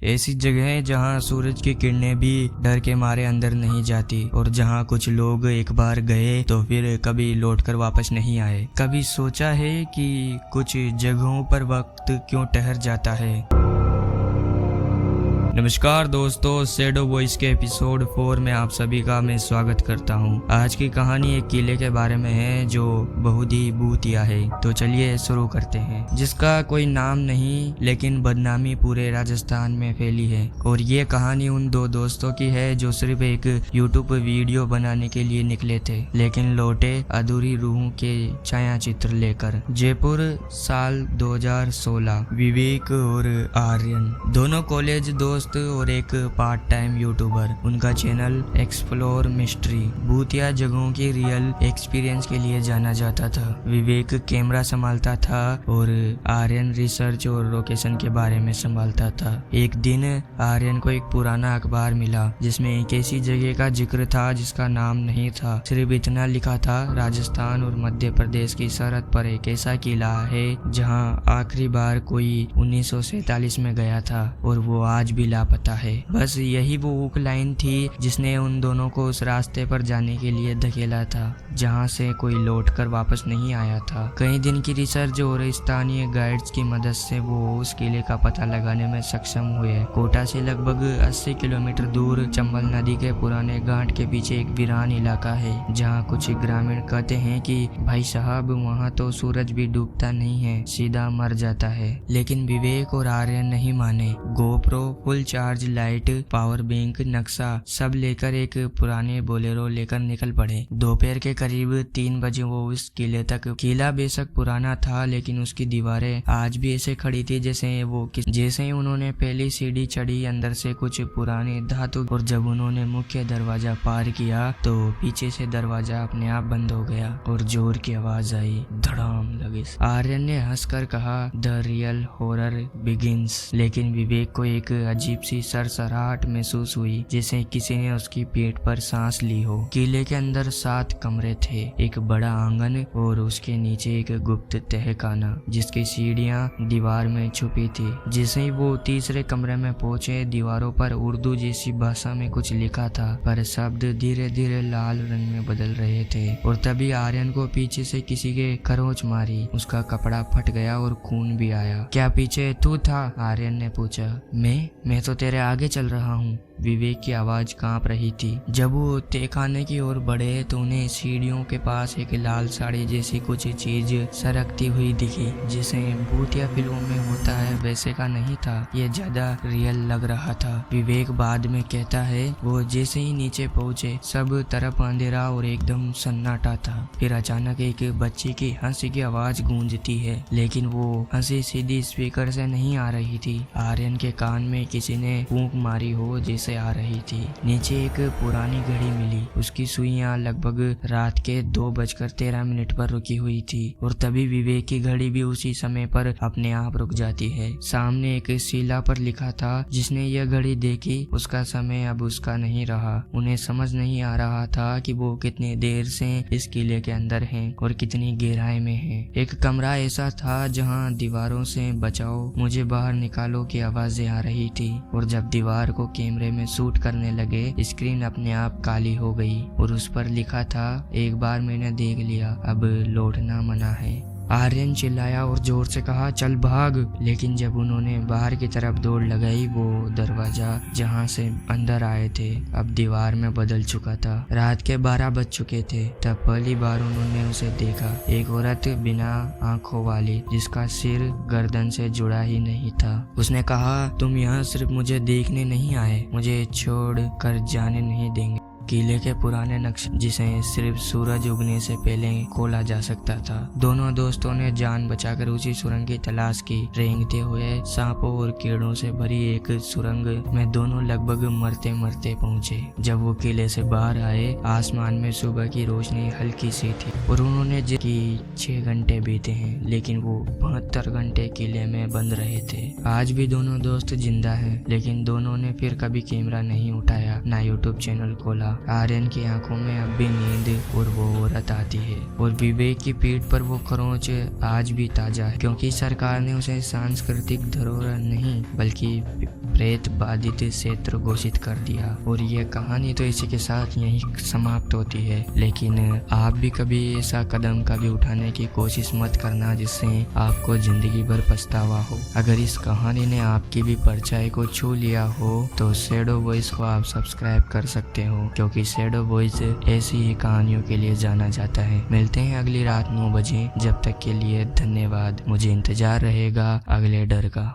ऐसी जगह है जहाँ सूरज की किरणें भी डर के मारे अंदर नहीं जाती और जहाँ कुछ लोग एक बार गए तो फिर कभी लौटकर वापस नहीं आए। कभी सोचा है कि कुछ जगहों पर वक्त क्यों ठहर जाता है। नमस्कार दोस्तों, शैडो वॉइस के एपिसोड 4 में आप सभी का मैं स्वागत करता हूं। आज की कहानी एक किले के बारे में है जो बहुत ही भूतिया है। तो चलिए शुरू करते हैं। जिसका कोई नाम नहीं लेकिन बदनामी पूरे राजस्थान में फैली है। और ये कहानी उन दो दोस्तों की है जो सिर्फ एक यूट्यूब वीडियो बनाने के लिए निकले थे लेकिन लौटे अधूरी रूहों के छाया चित्र लेकर। जयपुर, साल 2016। विवेक और आर्यन दोनों कॉलेज दोस्त और एक पार्ट टाइम यूट्यूबर। उनका चैनल एक्सप्लोर मिस्ट्री भूतिया जगहों की रियल एक्सपीरियंस के लिए जाना जाता था। विवेक कैमरा संभालता था और आर्यन रिसर्च और लोकेशन के बारे में संभालता था। एक दिन आर्यन को एक पुराना अखबार मिला जिसमें एक ऐसी जगह का जिक्र था जिसका नाम नहीं था। सिर्फ इतना लिखा था, राजस्थान और मध्य प्रदेश की सरहद पर एक ऐसा किला है जहाँ आखिरी बार कोई 1947 में गया था और वो आज भी लापता है। बस यही वो हुक लाइन थी जिसने उन दोनों को उस रास्ते पर जाने के लिए धकेला था जहां से कोई लौटकर वापस नहीं आया था। कई दिन की रिसर्च और स्थानीय गाइड्स की मदद से वो उस किले का पता लगाने में सक्षम हुए। कोटा से लगभग 80 किलोमीटर दूर चंबल नदी के पुराने घाट के पीछे एक वीरान इलाका है जहाँ कुछ ग्रामीण कहते हैं कि भाई साहब वहाँ तो सूरज भी डूबता नहीं है, सीधा मर जाता है। लेकिन विवेक और आर्यन नहीं माने। GoPro, full charge light, power bank, नक्शा सब लेकर एक पुराने बोलेरो लेकर निकल पड़े। दोपहर के करीब 3 बजे वो उस किले तक। किला बेशक पुराना था लेकिन उसकी दीवारें आज भी ऐसे खड़ी थी जैसे ही उन्होंने पहली सीढ़ी चढ़ी। अंदर से कुछ पुराने धातु और जब उन्होंने मुख्य दरवाजा पार किया तो पीछे से दरवाजा अपने आप बंद हो गया और जोर की आवाज आई, धड़ाम लगी। आर्यन ने हंसकर कहा, द रियल हॉरर बिगिंस। लेकिन विवेक को एक अजीब सी सरसराहट महसूस हुई जैसे किसी ने उसकी पीठ पर सांस ली हो। किले के अंदर 7 कमरे थे, एक बड़ा आंगन और उसके नीचे एक गुप्त तहखाना जिसकी सीढ़ियां दीवार में छुपी थी। जैसे ही वो तीसरे कमरे में पहुंचे, दीवारों पर उर्दू जैसी भाषा में कुछ लिखा था पर शब्द धीरे धीरे लाल रंग में बदल रहे थे। और तभी आर्यन को पीछे से किसी के खरोंच मारी। उसका कपड़ा फट गया और खून भी आया। क्या पीछे तू था? आर्यन ने पूछा। मैं तो तेरे आगे चल रहा हूँ। विवेक की आवाज कांप रही थी। जब वो तहखाने की ओर बढ़े तो उन्हें सीढ़ियों के पास एक लाल साड़ी जैसी कुछ चीज सरकती हुई दिखी। जैसे भूतिया फिल्मों में होता है वैसे का नहीं था, ये ज्यादा रियल लग रहा था। विवेक बाद में कहता है, वो जैसे ही नीचे पहुंचे सब तरफ अंधेरा और एकदम सन्नाटा था। फिर अचानक एक बच्ची की हंसी की आवाज गूंजती है लेकिन वो हंसी सीधी स्पीकर से नहीं आ रही थी। आर्यन के कान में किसी ने फूंक मारी हो जैसे आ रही थी। नीचे एक पुरानी घड़ी मिली, उसकी सुइयां लगभग रात के 2:13 पर रुकी हुई थी। और तभी विवेक की घड़ी भी उसी समय पर अपने आप रुक जाती है। सामने एक शिला पर लिखा था, जिसने यह घड़ी देखी उसका समय अब उसका नहीं रहा। उन्हें समझ नहीं आ रहा था कि वो कितनी देर से इस किले के अंदर हैं और कितनी गहराई में हैं। एक कमरा ऐसा था जहाँ दीवारों से बचाओ, मुझे बाहर निकालो की आवाजें आ रही थी। और जब दीवार को कैमरे में शूट करने लगे, स्क्रीन अपने आप काली हो गई और उस पर लिखा था, एक बार मैंने देख लिया, अब लौटना मना है। आर्यन चिल्लाया और जोर से कहा, चल भाग। लेकिन जब उन्होंने बाहर की तरफ दौड़ लगाई, वो दरवाजा जहां से अंदर आए थे अब दीवार में बदल चुका था। रात के 12 बज चुके थे तब पहली बार उन्होंने उसे देखा। एक औरत बिना आंखों वाली जिसका सिर गर्दन से जुड़ा ही नहीं था। उसने कहा, तुम यहाँ सिर्फ मुझे देखने नहीं आए, मुझे छोड़ कर जाने नहीं देंगे। किले के पुराने नक्शे जिसे सिर्फ सूरज उगने से पहले खोला जा सकता था। दोनों दोस्तों ने जान बचाकर उसी सुरंग की तलाश की। रेंगते हुए सांपों और कीड़ों से भरी एक सुरंग में दोनों लगभग मरते मरते पहुंचे। जब वो किले से बाहर आए, आसमान में सुबह की रोशनी हल्की सी थी और उन्होंने 6 घंटे बीते हैं लेकिन वो 72 घंटे किले में बंद रहे थे। आज भी दोनों दोस्त जिंदा हैं लेकिन दोनों ने फिर कभी कैमरा नहीं उठाया, ना यूट्यूब चैनल खोला। आर्यन की आंखों में अब भी नींद और वो औरत आती है और विवेक की पीठ पर वो खरोंच आज भी ताजा है, क्योंकि सरकार ने उसे सांस्कृतिक धरोहर नहीं बल्कि प्रेत बाधित क्षेत्र घोषित कर दिया। और ये कहानी तो इसी के साथ यही समाप्त होती है, लेकिन आप भी कभी ऐसा कदम कभी उठाने की कोशिश मत करना जिससे आपको जिंदगी भर पछतावा हो। अगर इस कहानी ने आपकी भी परछाई को छू लिया हो तो शैडो वॉइस को आप सब्सक्राइब कर सकते हो, क्योंकि शैडो वॉइस ऐसी ही कहानियों के लिए जाना जाता है। मिलते हैं अगली रात 9 बजे। जब तक के लिए धन्यवाद। मुझे इंतजार रहेगा अगले डर का।